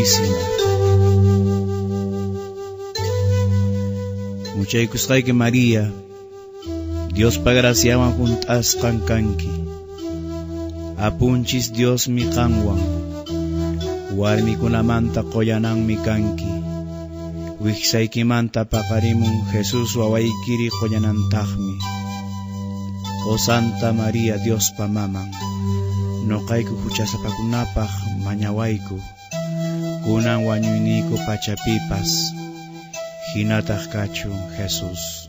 Santísima. Muchaykusqayki María, Dios pagraciawan juntas kanki. Apunchis Dios mi kanwan, warmikunamanta qoyananmi kanki. Wiksaykimanta paqarimun Jesús wawaykiri qoyanantaqmi. O Santa María Diospa maman, noqayku huchasapakunapaq mañawayku, kunan wañuyniku pachapipas, hinataq kachun Jesús.